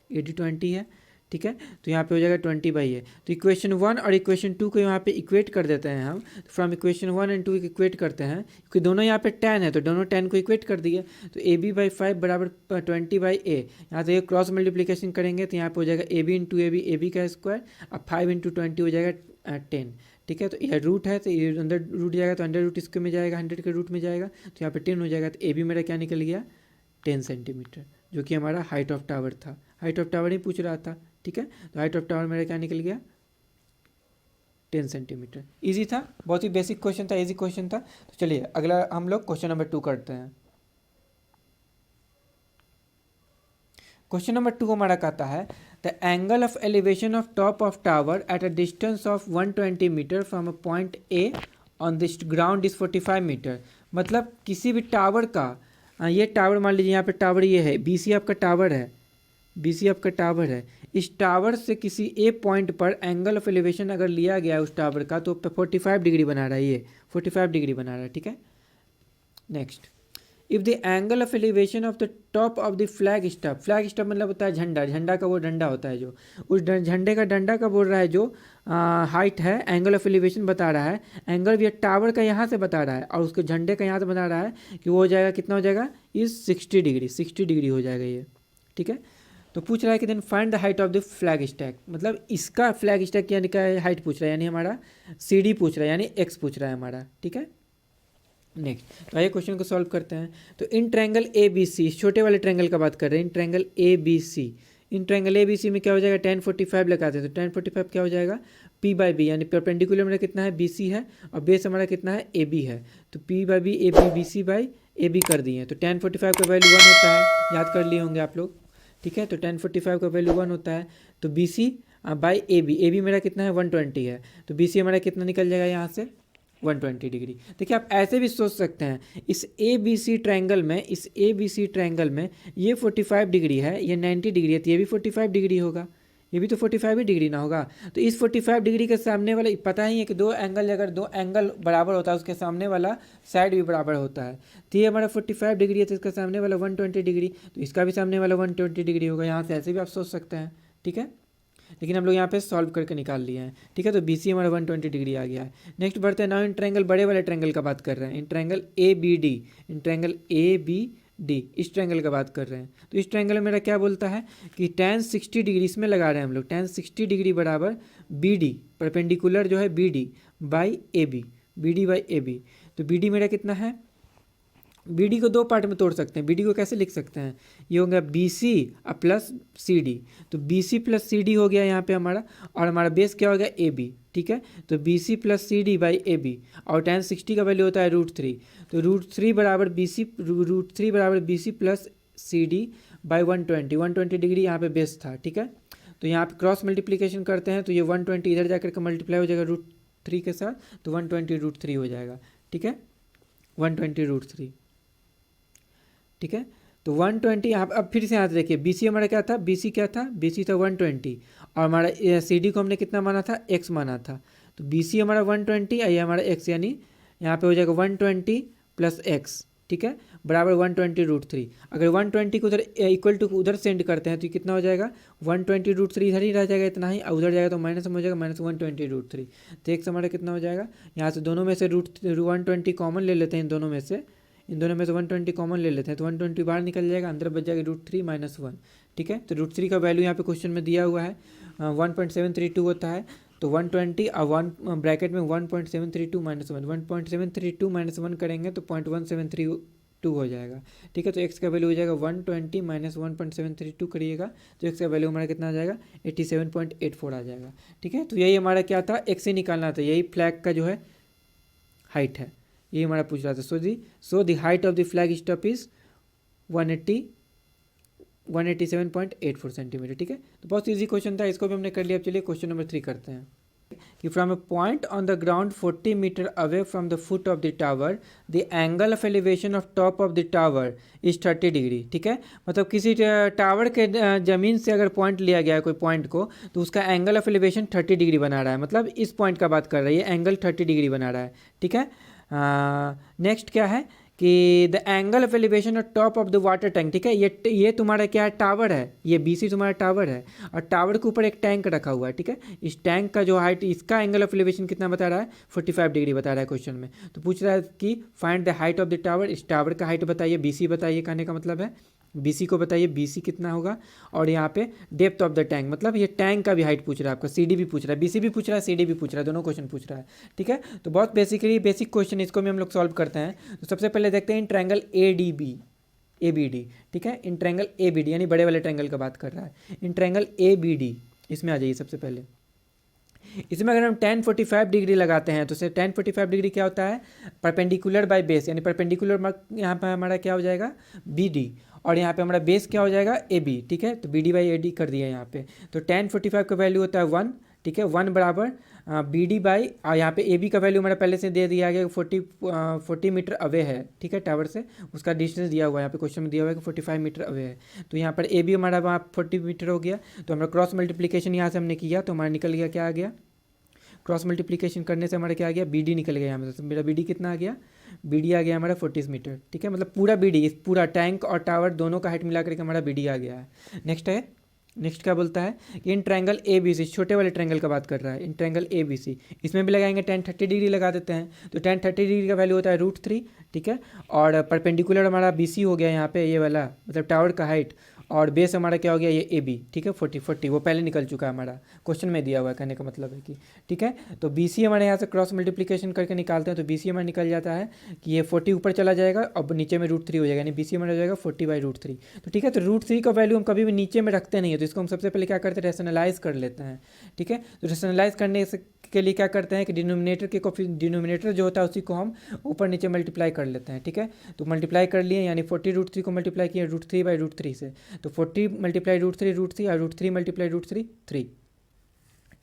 AD 20 है, ठीक है। तो यहाँ पे हो जाएगा 20/A। तो इक्वेशन 1 और इक्वेशन 2 को यहाँ पे इक्वेट कर देते हैं हम। तो फ्रॉम इक्वेशन 1 एंड 2 इक्वेट करते हैं, क्योंकि दोनों यहाँ पे 10 है तो दोनों 10 को इक्वेट कर दिए। तो AB/5 बराबर 20/A। यहाँ से क्रॉस मल्टीप्लिकेशन करेंगे तो यहाँ पे हो जाएगा AB इंटू AB का स्क्वायर, अब 5 इंटू 20 हो जाएगा 10, ठीक है। तो यह रूट है तो ये अंदर रूट जाएगा तो अंडर रूट इसके में जाएगा, 100 के रूट में जाएगा, तो यहाँ पे 10 हो जाएगा। तो AB मेरा क्या निकल गया 10 सेंटीमीटर, जो कि हमारा हाइट ऑफ टावर था। हाइट ऑफ टावर ही पूछ रहा था, ठीक है। तो हाइट ऑफ टावर मेरा क्या निकल गया 10 सेंटीमीटर। ईजी था, बहुत ही बेसिक क्वेश्चन था, ईजी क्वेश्चन था। तो चलिए अगला हम लोग क्वेश्चन नंबर 2 करते हैं। क्वेश्चन नंबर 2 हमारा कहता है the angle of elevation of top of tower at a distance of 120 metre from a point A on this ground is 45 metre. मतलब किसी भी टावर का, ये टावर मान लीजिए यहाँ पे टावर ये है, BC आपका टावर है, BC आपका टावर है। इस टावर से किसी ए पॉइंट पर एंगल ऑफ एलिवेशन अगर लिया गया है उस टावर का, तो 45 डिग्री बना रहा है, ये 45 डिग्री बना रहा है, ठीक है। Next, if the angle of elevation of the top of the flag stop, flag stop मतलब होता है झंडा, झंडा का वो डंडा होता है, जो उस झंडे का डंडा का बोल रहा है, जो हाइट है, एंगल ऑफ एलिवेशन बता रहा है, एंगल भी टावर का यहाँ से बता रहा है और उसके झंडे का यहाँ से बता रहा है कि वो हो जाएगा, कितना हो जाएगा, इस 60 डिग्री, 60 डिग्री हो जाएगा ये, ठीक है। तो पूछ रहा है कि then find the height of the flag stack, मतलब इसका फ्लैग स्टैक यानी क्या हाइट पूछ रहा है, यानी हमारा CD पूछ रहा है, यानी X पूछ रहा है हमारा, ठीक है। नेक्स्ट, तो आइए क्वेश्चन को सॉल्व करते हैं। तो इन ट्रायंगल ABC, छोटे वाले ट्रायंगल का बात कर रहे हैं, in triangle ABC, in triangle ABC में क्या हो जाएगा, tan 45 लगाते हैं, तो tan 45 क्या हो जाएगा P/B, यानी परपेंडिकुलर मेरा कितना है BC है और बेस हमारा कितना है AB है, तो P/B AB BC/AB कर दिए। तो tan 45 का वैल्यू 1 होता है, याद कर लिए होंगे आप लोग, ठीक है। तो tan 45 का वैल्यू 1 होता है। तो BC/AB, AB मेरा कितना है 120 है, तो BC हमारा कितना निकल जाएगा यहाँ से 120 डिग्री। देखिए आप ऐसे भी सोच सकते हैं, इस ABC ट्रायंगल में, इस ABC ट्रायंगल में ये 45 डिग्री है, ये 90 डिग्री है, तो ये भी 45 डिग्री होगा, ये भी तो 45 ही डिग्री ना होगा। तो इस 45 डिग्री के सामने वाला, पता ही है कि दो एंगल, अगर दो एंगल बराबर होता है उसके सामने वाला साइड भी बराबर होता है। तो ये हमारा 45 डिग्री है, तो इसका सामने वाला 120 डिग्री, तो इसका भी सामने वाला 120 डिग्री होगा। यहाँ से ऐसे भी आप सोच सकते हैं, ठीक है। लेकिन हम लोग यहाँ पे सॉल्व करके निकाल लिए हैं, ठीक है। तो BC हमारा 120 डिग्री आ गया है। नेक्स्ट बढ़ते हैं, नाउ इन ट्रायंगल, बड़े वाले ट्रायंगल का बात कर रहे हैं, in triangle ABD, in triangle ABD, इस ट्रायंगल का बात कर रहे हैं। तो इस ट्रायंगल में मेरा क्या बोलता है कि tan 60 डिग्री, इसमें लगा रहे हैं हम लोग, tan 60 डिग्री बराबर BD, परपेंडिकुलर जो है BD/AB, BD/AB। तो BD मेरा कितना है, BD को दो पार्ट में तोड़ सकते हैं। BD को कैसे लिख सकते हैं, ये हो गया BC प्लस CD, तो BC प्लस CD हो गया यहाँ पे हमारा, और हमारा बेस क्या हो गया AB, ठीक है। तो BC प्लस CD/AB, और tan 60 का वैल्यू होता है √3, तो √3 बराबर BC प्लस CD/120, 120 डिग्री यहाँ पे बेस था, ठीक है। तो यहाँ पे क्रॉस मल्टीप्लिकेशन करते हैं, तो ये 120 इधर जाकर के मल्टीप्लाई हो जाएगा √3 के साथ, तो 120 √3 हो जाएगा, ठीक है, 120 √3, ठीक है। तो 120 यहाँ, अब फिर से यहाँ से देखिए, BC हमारा क्या था, BC क्या था, BC था 120, और हमारा CD को हमने कितना माना था, X माना था। तो BC हमारा 120 और ये हमारा X, यानी यहाँ पे हो जाएगा 120 प्लस X, ठीक है, बराबर 120 √3। अगर 120 को उधर इक्वल टू उधर सेंड करते हैं तो कितना हो जाएगा, 120 √3 इधर ही रह जाएगा, इतना ही, उधर जाएगा तो माइनस में हो जाएगा, -120 √3। तो X हमारा कितना हो जाएगा, यहाँ से दोनों में से 120 कॉमन ले लेते हैं, इन दोनों में से 120 कॉमन ले लेते हैं, तो 120 बाहर निकल जाएगा, अंदर बच जाएगा √3 - 1, ठीक है। तो √3 का वैल्यू यहाँ पे क्वेश्चन में दिया हुआ है 1.732 होता है। तो 120 और 1 ब्रैकेट में 1.732 - 1, 1.732 - 1 करेंगे तो 0.1732 हो जाएगा, ठीक है। तो X का वैल्यू हो जाएगा 120 - 1.732 करिएगा, तो X का वैल्यू हमारा कितना आ जाएगा 87.84 आ जाएगा, ठीक है। तो यही हमारा क्या था, X से निकालना था, यही फ्लैग का जो है हाइट है, ये हमारा पूछ रहा था। So the height of the flag stop is 187.84 centimetre, ठीक है। तो बहुत ईजी क्वेश्चन था, इसको भी हमने कर लिया। अब चलिए क्वेश्चन नंबर 3 करते हैं कि from a point on the ground 40 metre away from the foot of the tower the angle of elevation of top of the tower is 30 degree, ठीक है। मतलब किसी टावर के ज़मीन से अगर पॉइंट लिया गया है कोई पॉइंट को, तो उसका एंगल ऑफ एलिवेशन 30 डिग्री बना रहा है, मतलब इस पॉइंट का बात कर रही है, एंगल 30 डिग्री बना रहा है, ठीक है। नेक्स्ट क्या है कि the angle of elevation of top of the water tank, ठीक है, ये तुम्हारा क्या है, टावर है, ये BC तुम्हारा टावर है और टावर के ऊपर एक टैंक रखा हुआ है, ठीक है। इस टैंक का जो हाइट, इसका एंगल ऑफ एलिवेशन कितना बता रहा है, 45 डिग्री बता रहा है क्वेश्चन में। तो पूछ रहा है कि find the height of the tower, इस टावर का हाइट बताइए, BC बताइए, कहने का मतलब है BC को बताइए, BC कितना होगा। और यहाँ पे डेप्थ ऑफ द टैंक, मतलब ये टैंक का भी हाइट पूछ रहा है आपका, CD भी पूछ रहा है, BC भी पूछ रहा है, CD भी पूछ रहा है, दोनों क्वेश्चन पूछ रहा है, ठीक है। तो बहुत बेसिक क्वेश्चन, इसको भी हम लोग सॉल्व करते हैं। तो सबसे पहले देखते हैं इन ट्रायंगल ABD, ठीक है, इन ट्रायंगल ABD यानी बड़े वाले ट्रायंगल का बात कर रहा है। इन ट्रायंगल ABD इसमें आ जाइए सबसे पहले। इसमें अगर हम tan 45 डिग्री लगाते हैं तो tan 45 डिग्री क्या होता है, परपेंडिकुलर बाय बेस, यानी परपेंडिकुलर यहाँ पर हमारा क्या हो जाएगा, BD, और यहाँ पे हमारा बेस क्या हो जाएगा, AB, ठीक है। तो BD बाई AD कर दिया यहाँ पे। तो tan 45 का वैल्यू होता है 1, ठीक है, 1 बराबर BD बाई, यहाँ पे AB का वैल्यू हमारा पहले से दे दिया गया, 40 मीटर अवे है, ठीक है, टावर से, उसका डिस्टेंस दिया हुआ है यहाँ पे क्वेश्चन में, दिया हुआ है कि 45 मीटर अवे है। तो यहाँ पर AB हमारा वहाँ 40 मीटर हो गया। तो हमारा क्रॉस मल्टीप्लीकेशन यहाँ से हमने किया तो हमारा निकल गया, क्या आ गया, क्रॉस मल्टीप्लिकेशन करने से हमारा क्या आ गया, BD निकल गया यहाँ से। मेरा BD कितना आ गया, BD आ गया हमारा 40 मीटर, ठीक है, मतलब पूरा BD, इस पूरा टैंक और टावर दोनों का हाइट मिला करके हमारा BD आ गया है। नेक्स्ट क्या बोलता है कि इन ट्रायंगल ABC, छोटे वाले ट्रायंगल का बात कर रहा है, इन ट्रायंगल ABC, इसमें भी लगाएंगे tan 30 डिग्री लगा देते हैं। तो tan 30 डिग्री का वैल्यू होता है √3, ठीक है, और परपेंडिकुलर हमारा BC हो गया यहाँ पे, ये वाला मतलब टावर का हाइट, और बेस हमारा क्या हो गया, ये AB, ठीक है, 40 वो पहले निकल चुका है, हमारा क्वेश्चन में दिया हुआ है, कहने का मतलब है कि, ठीक है। तो BC हमारे यहाँ से क्रॉस मल्टीप्लिकेशन करके निकालते हैं तो BC हमारा निकल जाता है कि ये 40 ऊपर चला जाएगा, अब नीचे में √3 हो जाएगा, यानी BC हमारा हो जाएगा 40/√3। तो ठीक है, तो √3 का वैल्यू हम कभी भी नीचे में रखते नहीं है, तो इसको हम सबसे पहले क्या करते हैं, रेशनलाइज कर लेते हैं, ठीक है। तो रेशनलाइज करने से के लिए क्या करते हैं कि डिनोमिनेटर जो होता है उसी को हम ऊपर नीचे मल्टीप्लाई कर लेते हैं, ठीक है। तो मल्टीप्लाई कर लिए, यानी 40 √3 को मल्टीप्लाई किया √3/√3 से, तो 40 मल्टीप्लाई √3 और √3 मल्टीप्लाई √3 3,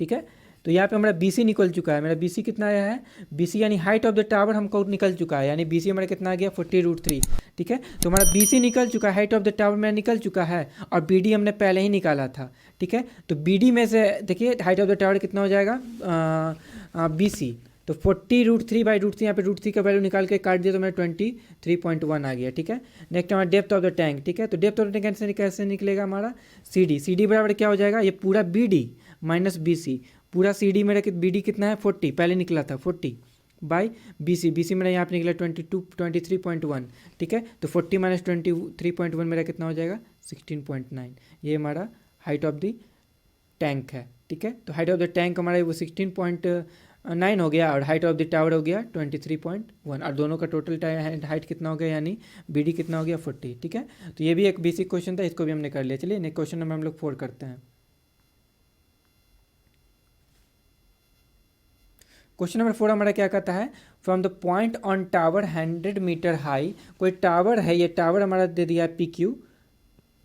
ठीक है। तो यहाँ पे हमारा BC निकल चुका है, मेरा BC कितना आया है, BC यानी हाइट ऑफ द टावर हमको निकल चुका है, यानी BC हमारा कितना आ गया, 40 √3, ठीक है। तो हमारा BC निकल चुका है, हाइट ऑफ द टावर मेरा निकल चुका है, और BD हमने पहले ही निकाला था, ठीक है। तो BD में से देखिए हाइट ऑफ द टावर कितना हो जाएगा, BC, तो 40 √3/√3, यहाँ पे √3 का वैल्यू निकाल के काट दिया तो मेरा 23.1 आ गया, ठीक है। नेक्स्ट हमारा डेप्थ ऑफ द टैंक, ठीक है, तो डेप्थ ऑफ द टैंक कैसे निकलेगा हमारा, CD बराबर क्या हो जाएगा, ये पूरा BD माइनस BC, पूरा CD मेरा BD कितना है 40, पहले निकला था 40/BC मेरा यहाँ पे निकला 23.1, ठीक है। तो 40 - 23.1 मेरा कितना हो जाएगा, 16.9, ये हमारा हाइट ऑफ द टैंक है, ठीक है। तो हाइट ऑफ द टैंक हमारा वो 16.9 हो गया, और हाइट ऑफ द टावर हो गया 23.1, और दोनों का टोटल हाइट कितना हो गया, यानी BD कितना हो गया 40, ठीक है। तो ये भी एक बेसिक क्वेश्चन था, इसको भी हमने कर लिया। चलिए नेक्स्ट क्वेश्चन नंबर हम लोग 4 करते हैं। क्वेश्चन नंबर 4 हमारा क्या कहता है, from the point on tower 100 metre high, कोई टावर है, ये टावर हमारा दे दिया है PQ,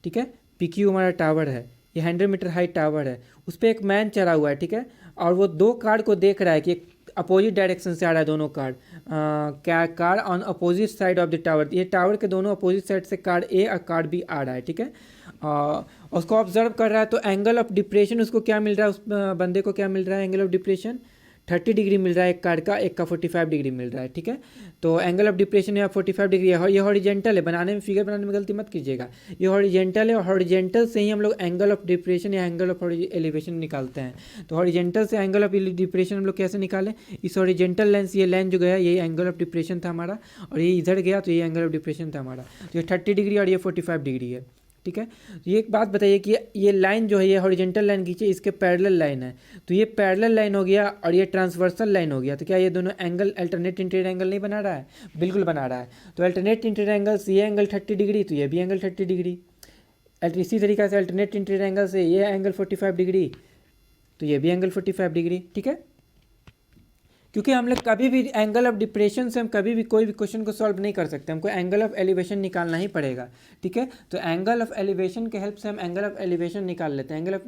ठीक है, PQ हमारा टावर है, ये 100 मीटर हाई टावर है, उस पर एक मैन चढ़ा हुआ है, ठीक है, और वो 2 कार को देख रहा है कि अपोजिट डायरेक्शन से आ रहा है दोनों कार, क्या car on opposite side of the tower, ये टावर के दोनों अपोजिट साइड से कार A और कार B आ रहा है, ठीक है। उसको ऑब्जर्व कर रहा है, तो एंगल ऑफ डिप्रेशन उसको क्या मिल रहा है, उस बंदे को क्या मिल रहा है, एंगल ऑफ डिप्रेशन 30 डिग्री मिल रहा है एक कार का, एक का 45 डिग्री मिल रहा है, ठीक है। तो एंगल ऑफ डिप्रेशन यहाँ 45 डिग्री है, ये हॉरिजेंटल है, बनाने में फिगर बनाने में गलती मत कीजिएगा, ये हॉरिजेंटल है, और हॉरिजेंटल से ही हम लोग एंगल ऑफ डिप्रेशन या एंगल ऑफ एलिवेशन निकालते हैं। तो हॉरिजेंटल से एंगल ऑफ डिप्रेशन हम लोग कैसे निकालें, इस हॉरिजेंटल लाइन से ये लाइन जो गया यही एंगल ऑफ डिप्रेशन था हमारा, और ये इधर गया तो ये एंगल ऑफ डिप्रेशन था हमारा। तो ये 30 डिग्री और ये 45 डिग्री है, ठीक है। तो ये एक बात बताइए कि ये लाइन जो है ये हॉरिजेंटल लाइन खींचे, इसके पैरेलल लाइन है, तो ये पैरेलल लाइन हो गया और ये ट्रांसवर्सल लाइन हो गया, तो क्या ये दोनों एंगल अल्टरनेट इंटीरियर एंगल नहीं बना रहा है, बिल्कुल बना रहा है। तो अल्टरनेट इंटीरियर एंगल से ये एंगल 30 डिग्री, तो ये भी एंगल 30 डिग्री, इसी तरीके से अल्टरनेट इंटीरियर एंगल से ये एंगल 45 डिग्री, तो ये भी एंगल 45 डिग्री, ठीक है। क्योंकि हम लोग कभी भी एंगल ऑफ डिप्रेशन से हम कभी भी कोई भी क्वेश्चन को सॉल्व नहीं कर सकते, हमको एंगल ऑफ एलिवेशन निकालना ही पड़ेगा, ठीक है। तो एंगल ऑफ एलिवेशन के हेल्प से हम एंगल ऑफ एलिवेशन निकाल लेते हैं, एंगल ऑफ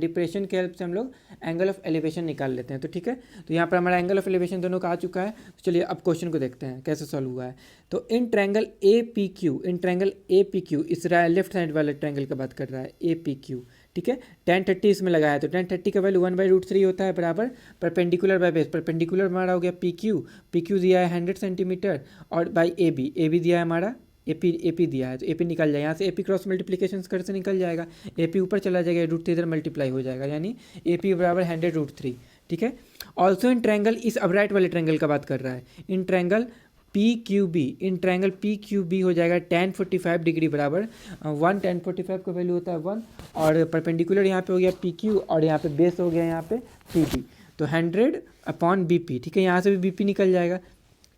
डिप्रेशन के हेल्प से हम लोग एंगल ऑफ एलिवेशन निकाल लेते हैं, तो ठीक है। तो यहाँ पर हमारा एंगल ऑफ एलिवेशन दोनों का आ चुका है। तो चलिए अब क्वेश्चन को देखते हैं कैसे सॉल्व हुआ है। तो in triangle APQ, in triangle APQ, इस लेफ्ट साइड वाले ट्रायंगल का बात कर रहा है APQ, ठीक है। 1030 इसमें लगाया तो 1030 का वैल्यू 1/√3 होता है बराबर परपेंडिकुलर बाय बेस। परपेंडिकुलर हमारा हो गया पी क्यू दिया है 100 सेंटीमीटर और बाई ए बी दिया है हमारा ए पी दिया है, तो ए पी निकल जाएगा यहाँ से। ए पी क्रॉस मल्टीप्लीकेशन कर से निकल जाएगा, ए पी ऊपर चला जाएगा, √3 इधर मल्टीप्लाई हो जाएगा, यानी ए पी बराबर 100√3। ठीक है। ऑल्सो इन ट्रैंगल, इस अब राइट वाले ट्रैंगल का बात कर रहा है, in triangle P Q B, in triangle P Q B हो जाएगा tan 45 डिग्री बराबर 1। tan 45 का वैल्यू होता है 1 और परपेंडिकुलर यहाँ पे हो गया पी क्यू और यहाँ पे बेस हो गया यहाँ पे पी बी, तो 100/BP। ठीक है, यहाँ से भी बी पी निकल जाएगा।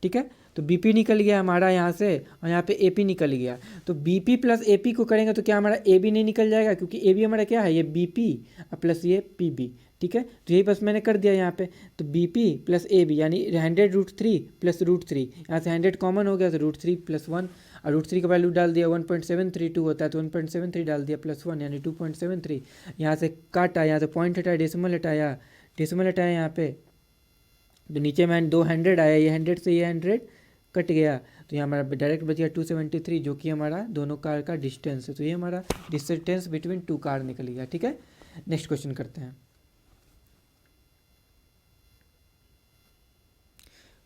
ठीक है, तो बी पी निकल गया हमारा यहाँ से और यहाँ पे ए पी निकल गया, तो B P plus A P को करेंगे तो क्या हमारा ए बी नहीं निकल जाएगा, क्योंकि ए बी हमारा क्या है, ये बी पी प्लस ये पी बी। ठीक है, तो यही बस मैंने कर दिया यहाँ पे, तो B P plus A B यानी 100√3 प्लस √3, यहाँ से 100 कॉमन हो गया तो √3 + 1 और √3 का वैल्यू डाल दिया 1.732 होता है, तो 1.73 डाल दिया प्लस 1 यानी 2.73। यहाँ से काटा, यहाँ से पॉइंट हटाया, डेसिमल हटाया यहाँ पे, तो नीचे में 200 आया, ये 100 से ये 100 कट गया, तो यहाँ हमारा डायरेक्ट बच गया 273, जो कि हमारा दोनों कार का डिस्टेंस है। तो ये हमारा डिस्टेंस बिटवीन टू कार निकल गया। ठीक है, नेक्स्ट क्वेश्चन करते हैं।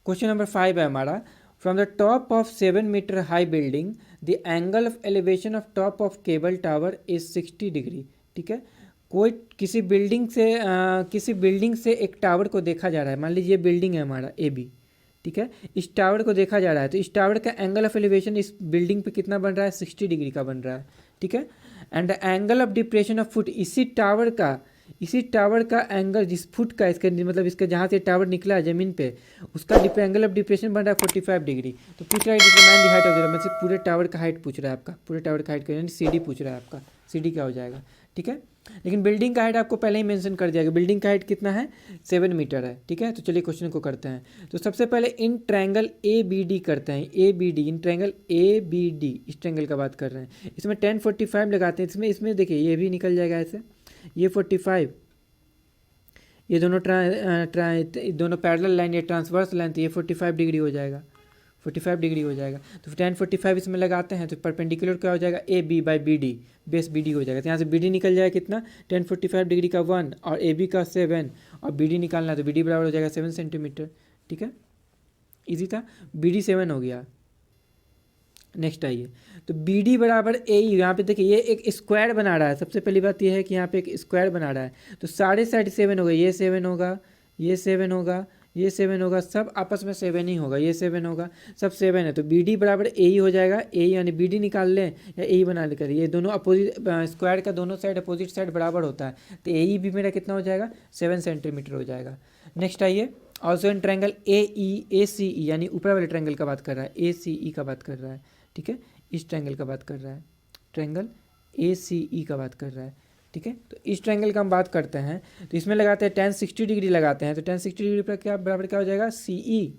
क्वेश्चन नंबर 5 है हमारा, from the top of 7 metre high building the angle of elevation of top of cable tower is 60 degree. ठीक है, कोई किसी बिल्डिंग से एक टावर को देखा जा रहा है, मान लीजिए ये बिल्डिंग है हमारा ए बी। ठीक है, इस टावर को देखा जा रहा है, तो इस टावर का एंगल ऑफ एलिवेशन इस बिल्डिंग पे कितना बन रहा है, 60 डिग्री का बन रहा है। ठीक है, and the angle of depression of foot, इसी टावर का एंगल, जिस फुट का, इसका मतलब इसका जहाँ से टावर निकला है ज़मीन पे, उसका एंगल ऑफ डिप्रेशन बन रहा है 45 डिग्री। तो पूछ रहा है determine the height of the, मतलब पूरे टावर का हाइट पूछ रहा है आपका, पूरे टावर का हाइट यानी सी डी पूछ रहा है आपका, सी डी क्या हो जाएगा। ठीक है, लेकिन बिल्डिंग का हाइट आपको पहले ही मेंशन कर दिया गया, बिल्डिंग का हाइट कितना है, 7 मीटर है। ठीक है, तो चलिए क्वेश्चन को करते हैं। तो सबसे पहले in triangle A B D करते हैं, A B D, in triangle A B D, इस ट्रायंगल का बात कर रहे हैं। इसमें 1045 लगाते हैं, इसमें देखिए ये भी निकल जाएगा ऐसे, ये 45, ये दोनों दोनों पैरेलल लाइन, ये ट्रांसवर्स लाइन, तो ये 45 डिग्री हो जाएगा, 45 डिग्री हो जाएगा। तो 1045 इसमें लगाते हैं, तो परपेंडिकुलर क्या हो जाएगा, A B by B D, base B D हो जाएगा। तो यहाँ से बी डी निकल जाएगा कितना, 1045 डिग्री का 1 और ए बी का 7 और बी डी निकालना है, तो बी डी बराबर हो जाएगा 7 सेंटीमीटर। ठीक है, इजी था, बी डी 7 हो गया। नेक्स्ट आइए, तो बी डी बराबर ए, यहाँ पे देखिए ये एक स्क्वायर बना रहा है। सबसे पहली बात ये है कि यहाँ पे एक स्क्वायर बना रहा है, तो साढ़े साइड 7 होगा, ये 7 होगा, ये 7 होगा, ये 7 होगा, सब आपस में 7 ही होगा, ये 7 होगा, सब 7 है। तो बी डी बराबर ए ही हो जाएगा, ए यानी बी डी निकाल लें या ए ही बना लेकर, ये दोनों अपोजिट, स्क्वायर का दोनों साइड अपोजिट साइड बराबर होता है, तो ए ही भी मेरा कितना हो जाएगा, 7 सेंटीमीटर हो जाएगा। नेक्स्ट आइए, ऑल्सो इन ट्रायंगल ए सी ई, यानी ऊपर वाले ट्रायंगल का बात कर रहा है, ए सी ई का बात कर रहा है। ठीक है, इस ट्रायंगल का बात कर रहा है, ट्रायंगल ए सी ई का बात कर रहा है। ठीक है, तो इस ट्रायंगल का हम बात करते हैं, तो इसमें लगाते हैं tan 60 डिग्री लगाते हैं, तो tan 60 डिग्री पर क्या बराबर क्या हो जाएगा, सी ई,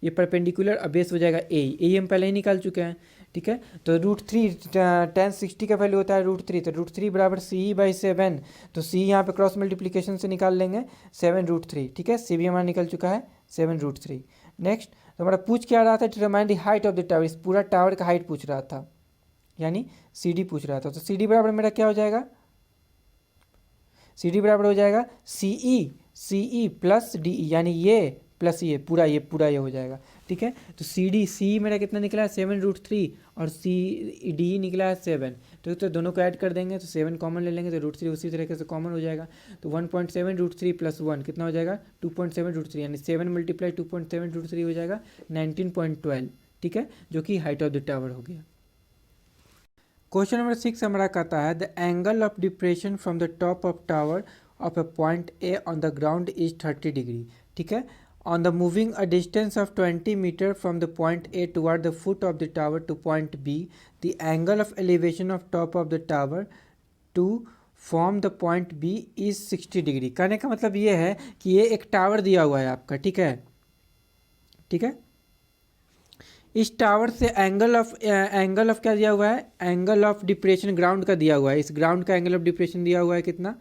ये परपेंडिकुलर, अब बेस हो जाएगा ए हम पहले ही निकाल चुके हैं। ठीक है, तो √3, tan 60 का वैल्यू होता है √3, तो √3 बराबर सी ई बाई 7, तो सी यहाँ पे क्रॉस मल्टीप्लीकेशन से निकाल लेंगे 7√3। ठीक है, सी भी हमारा निकल चुका है 7√3। नेक्स्ट, तो हमारा पूछ क्या रहा था, determine the height of the tower, इस पूरा टावर का हाइट पूछ रहा था, यानी सी डी पूछ रहा था। तो सी डी बराबर मेरा क्या हो जाएगा, सी डी बराबर हो जाएगा सी ई प्लस डी ई, यानी ये प्लस ये पूरा ये हो जाएगा। ठीक है, तो सी मेरा कितना निकला है, 7√3 और सी डी निकला है 7, तो दोनों को ऐड कर देंगे, तो 7 कॉमन ले लेंगे, तो √3 उसी तरीके से कॉमन हो जाएगा, तो 1.7√3 + 1 कितना हो जाएगा, 2.7√3, यानी 7 × 2.7√3 हो जाएगा 19.12। ठीक है, जो कि हाइट ऑफ द टावर हो गया। क्वेश्चन नंबर 6 हमारा कहता है, the angle of depression from the top of tower of a point A on the ground is 30 degree. ठीक है, on the moving a distance of 20 meter from the point A toward the foot of the tower to point B, the angle of elevation of top of the tower to form the point B is 60 degree. कहने का मतलब ये है कि ये एक tower दिया हुआ है आपका। ठीक है, ठीक है, इस टावर से एंगल ऑफ क्या दिया हुआ है, एंगल ऑफ डिप्रेशन ग्राउंड का दिया हुआ है, इस ग्राउंड का एंगल ऑफ डिप्रेशन दिया हुआ है कितना,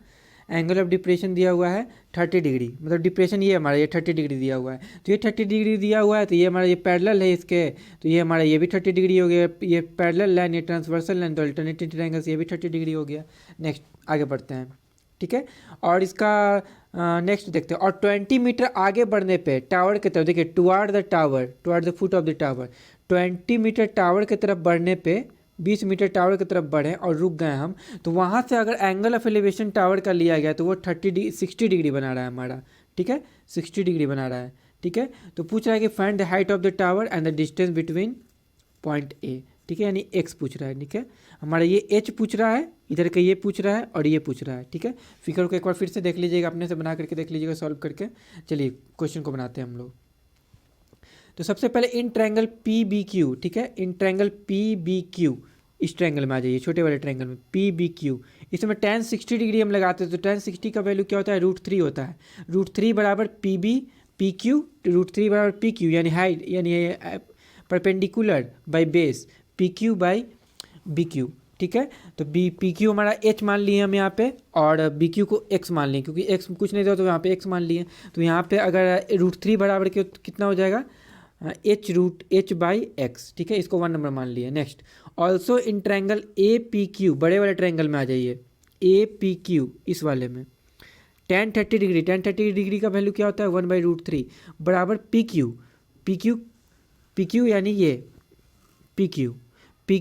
एंगल ऑफ डिप्रेशन दिया हुआ है 30 डिग्री, मतलब डिप्रेशन ये हमारा ये 30 डिग्री दिया हुआ है। तो ये 30 डिग्री दिया हुआ है, तो ये हमारा ये पैरेलल है इसके, तो ये हमारा ये भी 30 डिग्री हो गया। ये पैरेलल लाइन, ये ट्रांसवर्सल लाइन, तो अल्टरनेटिव ट्रायंगल्स ये भी 30 डिग्री हो गया। नेक्स्ट आगे बढ़ते हैं, ठीक है। और इसका नेक्स्ट देखते हैं। और 20 मीटर आगे बढ़ने पे टावर की तरफ, देखिए toward the tower, toward the foot of the tower, 20 metre tower की तरफ बढ़ने पे 20 मीटर टावर की तरफ बढ़े और रुक गए हम, तो वहाँ से अगर एंगल ऑफ एलिवेशन टावर का लिया गया तो वो 60 डिग्री बना रहा है हमारा, ठीक है, 60 डिग्री बना रहा है, ठीक है। तो पूछ रहा है कि find the height of the tower and the distance between point A, ठीक है, यानी एक्स पूछ रहा है, ठीक है। हमारा ये एच पूछ रहा है, इधर का ये पूछ रहा है और ये पूछ रहा है, ठीक है। फिगर को एक बार फिर से देख लीजिएगा, अपने से बना करके देख लीजिएगा सॉल्व करके। चलिए क्वेश्चन को बनाते हैं हम लोग। तो सबसे पहले in triangle P B Q, ठीक है, in triangle P B Q, इस ट्रायंगल में आ जाइए, छोटे वाले ट्रायंगल में पी बी क्यू, इसमें tan 60 डिग्री हम लगाते हैं, तो tan 60 का वैल्यू क्या होता है, √3 होता है। √3 बराबर पी बी पी क्यू, √3 बराबर पी क्यू, यानी हाइट, यानी perpendicular by base P Q by B Q, ठीक है। तो पी क्यू हमारा h मान लिए हम यहाँ पे, और बी क्यू को x मान लिए, क्योंकि x कुछ नहीं था तो यहाँ पे x मान लिए। तो यहाँ पे अगर √3 बराबर कितना हो जाएगा, h बाई एक्स, ठीक है, इसको 1 नंबर मान लिए। Next, also in triangle A P Q, बड़े वाले ट्रायंगल में आ जाइए, ए पी क्यू, इस वाले में tan 30 डिग्री, tan 30 डिग्री का वैल्यू क्या होता है, 1/√3 बराबर पी क्यू, पी क्यू यानी ये P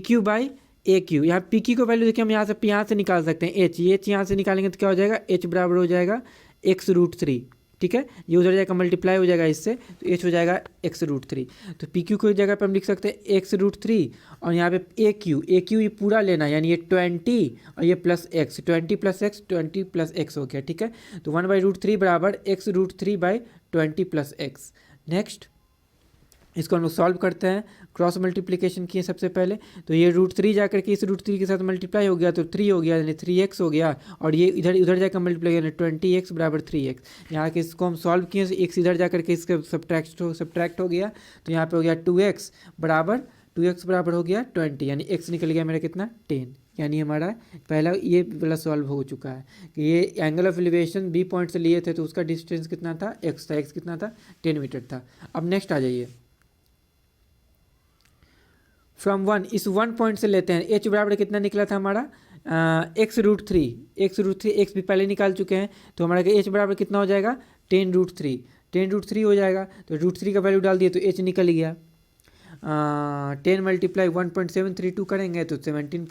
Q by A Q. यहाँ पी क्यू का वैल्यू देखिए हम यहाँ से निकाल सकते हैं, एच यहाँ से निकालेंगे तो क्या हो जाएगा, एच बराबर हो जाएगा x√3, ठीक है, ये उधर जाएगा मल्टीप्लाई हो जाएगा इससे, तो एच हो जाएगा x√3। तो पी क्यू को इस जगह पे हम लिख सकते हैं x√3, और यहाँ पे ए क्यू ये पूरा लेना, यानी ये 20 और ये प्लस एक्स, 20 प्लस एक्स हो गया, ठीक है। तो 1/√3 बराबर x√3/20 प्लस एक्स। नेक्स्ट, इसको हम लोग सॉल्व करते हैं, क्रॉस मल्टीप्लिकेशन किए सबसे पहले, तो ये √3 जाकर के इस √3 के साथ मल्टीप्लाई हो गया, तो 3 हो गया, यानी 3x हो गया, और ये उधर जाकर मल्टीप्लाई यानी 20x बराबर 3x। यहाँ के इसको हम सॉल्व किए, x इधर जाकर के इसका सब्ट्रैक्ट हो गया, तो यहाँ पे हो गया 2x बराबर हो गया 20, यानी x निकल गया मेरा कितना, 10, यानी हमारा पहला ये वाला सॉल्व हो चुका है कि ये angle of elevation B point से लिए थे, तो उसका डिस्टेंस कितना था, x था, x कितना था, 10 मीटर था। अब नेक्स्ट आ जाइए, फ्रॉम 1, इस 1 पॉइंट से लेते हैं, h बराबर कितना निकला था हमारा, x√3, x भी पहले निकाल चुके हैं, तो हमारा h बराबर कितना हो जाएगा, 10√3 हो जाएगा। तो √3 का वैल्यू डाल दिए तो h निकल गया, 10 × 1.732 करेंगे तो 1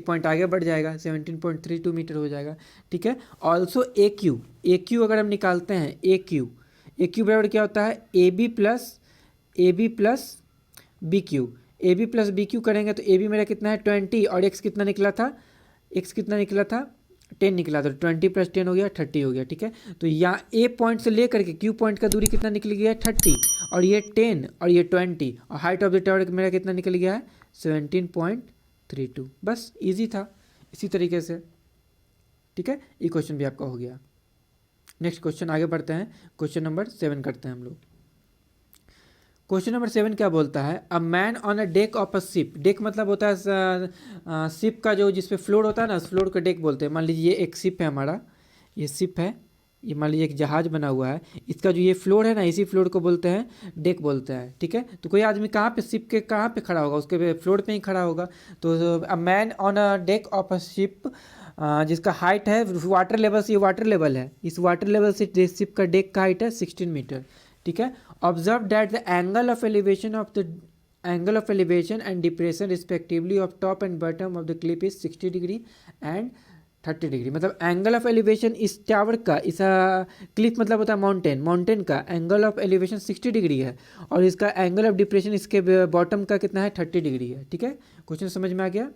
पॉइंट आगे बढ़ जाएगा, 17.32 मीटर हो जाएगा, ठीक है। ऑल्सो ए क्यू अगर हम निकालते हैं, ए क्यू बराबर क्या होता है, A B plus B Q, A B plus B Q करेंगे तो ए बी मेरा कितना है 20, और एक्स कितना निकला था, 10 निकला था, 20 + 10 हो गया 30 हो गया, ठीक है। तो यहाँ ए पॉइंट से लेकर के क्यू पॉइंट का दूरी कितना निकल गया है, 30, और ये 10 और ये 20, और हाइट ऑफ द टावर मेरा कितना निकल गया है, 17.32। बस इजी था, इसी तरीके से, ठीक है। ये क्वेश्चन भी आपका हो गया। नेक्स्ट क्वेश्चन आगे बढ़ते हैं, क्वेश्चन नंबर 7 करते हैं हम लोग। क्वेश्चन नंबर 7 क्या बोलता है, a man on a deck of a ship, deck मतलब होता है शिप का जो जिसपे फ्लोर होता है ना, उस फ्लोर को डेक बोलते हैं। मान लीजिए ये एक शिप है हमारा, ये शिप है, ये मान लीजिए एक जहाज बना हुआ है, इसका जो ये फ्लोर है ना, इसी फ्लोर को बोलते हैं डेक बोलते हैं, ठीक है। तो कोई आदमी कहाँ पे शिप के कहाँ पे खड़ा होगा, उसके फ्लोर पे ही खड़ा होगा। तो a man on a deck of a ship, जिसका हाइट है वाटर लेवल से, ये वाटर लेवल है, इस वाटर लेवल से शिप का डेक का हाइट है 16 मीटर, ठीक है। Observe that the angle of elevation and depression respectively of top and bottom of the clip is 60 degree and 30 degree. मतलब एंगल ऑफ एलिवेशन इस टावर का, इस क्लिफ मतलब होता है माउंटेन का एंगल ऑफ एलिवेशन 60 डिग्री है, और इसका एंगल ऑफ डिप्रेशन इसके बॉटम का कितना है, 30 डिग्री है, ठीक है। क्वेश्चन समझ में आ गया।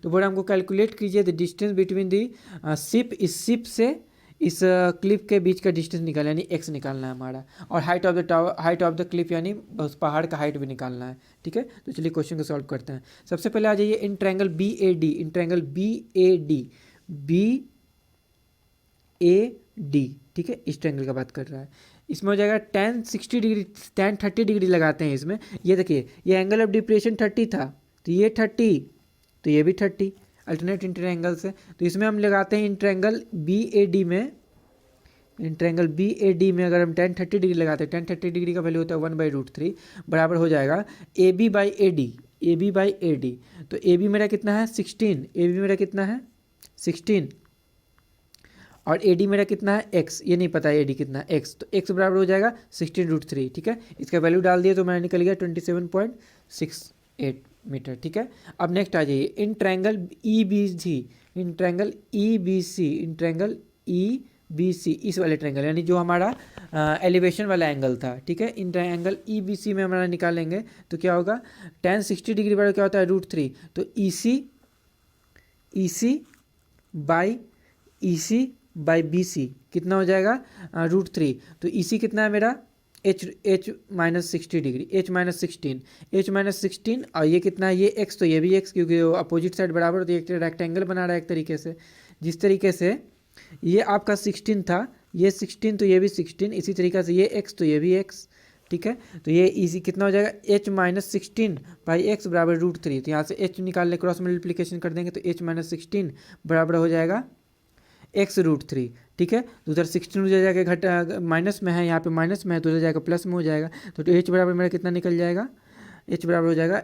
तो बोला हमको कैलकुलेट कीजिए the distance between the ship, इस शिप से इस क्लिप के बीच का डिस्टेंस निकालना, यानी x निकालना है हमारा, और हाइट ऑफ द क्लिप यानी उस पहाड़ का हाइट भी निकालना है, ठीक है। तो चलिए क्वेश्चन को सॉल्व करते हैं। सबसे पहले आ जाइए in triangle B A D, ठीक है, इस ट्रायंगल का बात कर रहा है। इसमें हो जाएगा tan 30 डिग्री लगाते हैं इसमें। ये देखिए ये एंगल ऑफ डिप्रेशन 30 था, तो ये 30, तो ये भी 30 अल्टरनेट इन ट्रायंगल से। तो इसमें हम लगाते हैं in triangle B A D में in triangle B A D में अगर हम tan 30 डिग्री लगाते हैं, tan 30 डिग्री का वैल्यू होता है 1/√3 बराबर हो जाएगा A B by A D, A B by A D. तो ए बी मेरा कितना है 16, ए बी मेरा कितना है 16 और ए डी मेरा कितना है x, ये नहीं पता है ए डी कितना है x, तो x बराबर हो जाएगा 16√3। ठीक है, इसका वैल्यू डाल दिया तो मेरा निकल गया 27.68 मीटर। ठीक है, अब नेक्स्ट आ जाइए in triangle E B C, in triangle E B C, in triangle E B C, इस वाले ट्रायंगल यानी जो हमारा एलिवेशन वाला एंगल था। ठीक है, इन ट्रायंगल ई बी सी में हमारा निकालेंगे तो क्या होगा tan 60 डिग्री बराबर क्या होता है √3, तो ई सी बाई बी सी कितना हो जाएगा √3, तो ई सी कितना है मेरा h minus 60 degree, h minus 16 और ये कितना है ये x, तो ये भी x क्योंकि अपोजिट साइड बराबर होती है, एक रेक्टेंगल बना रहा है एक तरीके से। जिस तरीके से ये आपका 16 था, ये 16 तो ये भी 16, इसी तरीके से ये x तो ये भी x। ठीक है, तो ये इजी कितना हो जाएगा h माइनस 16 बाई एक्स बराबर √3, तो यहाँ से h निकाल ले क्रॉस मल्टीप्लिकेशन कर देंगे तो h माइनस 16 बराबर हो जाएगा x √3। ठीक है, तो उधर 16 हो जाएगा घटा माइनस में है, यहाँ पे माइनस में है तो उधर जाएगा प्लस में हो जाएगा, तो h बराबर मेरा कितना निकल जाएगा, h बराबर हो जाएगा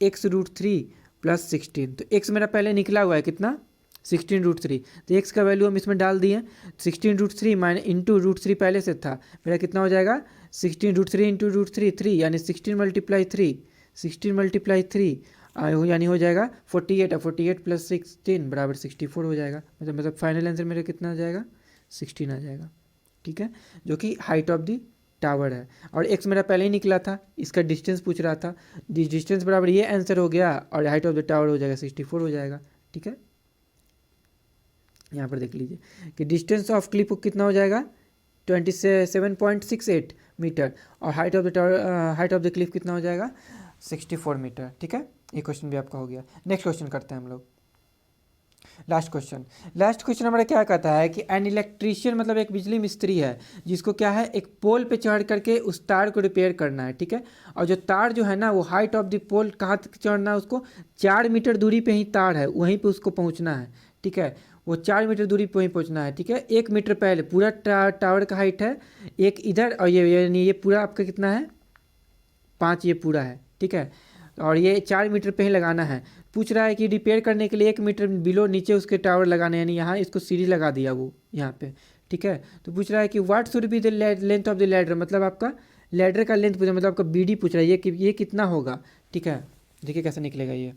x √3 प्लस 16। तो x मेरा पहले निकला हुआ है कितना 16√3, तो x का वैल्यू हम इसमें डाल दिए 16√3 माइनस इंटू √3 पहले से था, मेरा कितना हो जाएगा 16√3 इंटू √3 3 यानी 16 मल्टीप्लाई 3 यानी हो जाएगा 48, 48 प्लस 16 बराबर 64 हो जाएगा। मतलब फाइनल आंसर मेरा कितना आ जाएगा 16 आ जाएगा। ठीक है, जो कि हाइट ऑफ द टावर है और x मेरा पहले ही निकला था, इसका डिस्टेंस पूछ रहा था, डिस्टेंस बराबर ये आंसर हो गया और हाइट ऑफ द टावर हो जाएगा 64 हो जाएगा। ठीक है, यहाँ पर देख लीजिए कि डिस्टेंस ऑफ क्लिप कितना हो जाएगा 27.68 मीटर और height of the tower height of the Cliff कितना हो जाएगा 64 मीटर। ठीक है, ये क्वेश्चन भी आपका हो गया। नेक्स्ट क्वेश्चन करते हैं हम लोग, लास्ट क्वेश्चन हमारा क्या कहता है कि एन इलेक्ट्रीशियन मतलब एक बिजली मिस्त्री है जिसको क्या है एक पोल पे चढ़ करके उस तार को रिपेयर करना है। ठीक है, और जो तार जो है ना वो हाइट ऑफ द पोल कहाँ तक चढ़ना है, उसको 4 मीटर दूरी पे ही तार है वहीं पे उसको पहुँचना है। ठीक है, वो 4 मीटर दूरी पे ही पहुँचना है। ठीक है, 1 मीटर पहले पूरा टावर का हाइट है एक इधर और ये यानी ये पूरा आपका कितना है 5 ये पूरा है। ठीक है, और ये 4 मीटर पे ही लगाना है। पूछ रहा है कि रिपेयर करने के लिए 1 मीटर बिलो नीचे उसके टावर लगाने यानी यहाँ इसको सीढ़ी लगा दिया वो यहाँ पे। ठीक है, तो पूछ रहा है कि what should be the length of the ladder, मतलब आपका लैडर का लेंथ पूछा, मतलब आपका बीडी पूछ रहा है ये कितना होगा। ठीक है, देखिए कैसे निकलेगा ये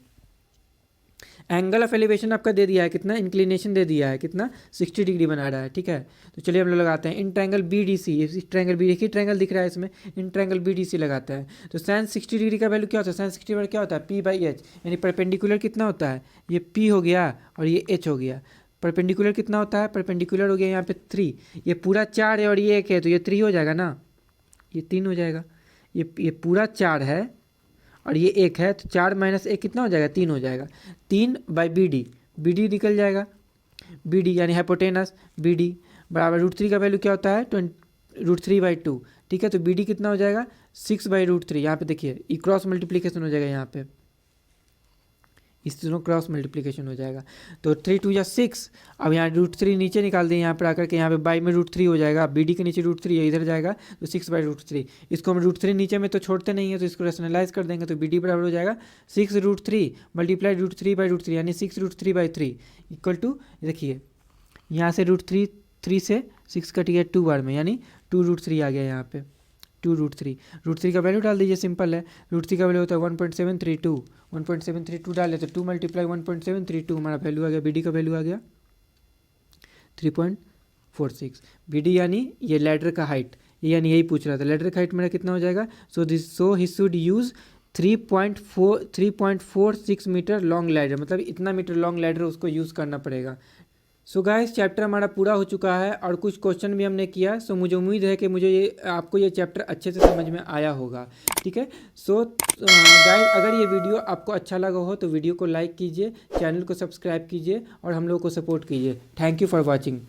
एंगल ऑफ एलिवेशन आपका दे दिया है कितना, इंक्लिनेशन दे दिया है कितना 60 डिग्री बना रहा है। ठीक है, तो चलिए हम लोग लगाते हैं in triangle B D C, इस ट्रायंगल बी देखिए ट्रायंगल दिख रहा है इसमें, in triangle B D C लगाते हैं। तो साइन 60 डिग्री का वैल्यू क्या होता है, साइन 60 डिग्री क्या होता है p/h यानी परपेंडिकुलर कितना होता है ये p हो गया और ये h हो गया। परपेंडिकुलर कितना होता है, परपेंडिकुलर हो गया यहाँ पे 3, ये पूरा 4 है और ये 1 है तो ये 3 हो जाएगा ना, ये 3 हो जाएगा, ये पूरा 4 है और ये 1 है तो 4 माइनस 1 कितना हो जाएगा 3 हो जाएगा। 3 बाई बी डी निकल जाएगा, बी डी यानी हाइपोटेनस बी डी बराबर √3 का वैल्यू क्या होता है √3/2। ठीक है, तो बी डी कितना हो जाएगा 6/√3। यहाँ पे देखिए ये क्रॉस मल्टीप्लिकेशन हो जाएगा, यहाँ पे इस दोनों क्रॉस मल्टीप्लिकेशन हो जाएगा तो 3 2 या 6। अब यहाँ √3 नीचे निकाल दें, यहाँ पर आकर के यहाँ पे बाई में √3 हो जाएगा, बी डी के नीचे √3 है इधर जाएगा तो 6/√3। इसको हम √3 नीचे में तो छोड़ते नहीं है तो इसको रेशनलाइज कर देंगे तो बी डी बराबर हो जाएगा 6√3 मल्टीप्लाई √3/√3 यानी 6√3/3 इक्वल टू, देखिए यहाँ से √3 से 6 कट गया 2 बार में यानी 2√3 आ गया यहाँ पे 2√3 का वैल्यू डाल दीजिए, सिंपल है। √3 का वैल्यू होता है 1.732 डाले तो 2 मल्टीप्लाई 1.732 हमारा वैल्यू आ गया, बी डी का वैल्यू आ गया 3.46। बी डी यानी ये लैडर का हाइट, ये यानी यही पूछ रहा था लैडर का हाइट मेरा कितना हो जाएगा। So he should use 3.46 metre long ladder, मतलब इतना मीटर लॉन्ग लैडर उसको यूज़ करना पड़ेगा। सो गाइस चैप्टर हमारा पूरा हो चुका है और कुछ क्वेश्चन भी हमने किया। सो मुझे उम्मीद है कि मुझे आपको ये चैप्टर अच्छे से समझ में आया होगा। ठीक है, सो गाइस अगर ये वीडियो आपको अच्छा लगा हो तो वीडियो को लाइक कीजिए, चैनल को सब्सक्राइब कीजिए और हम लोगों को सपोर्ट कीजिए। Thank you for watching.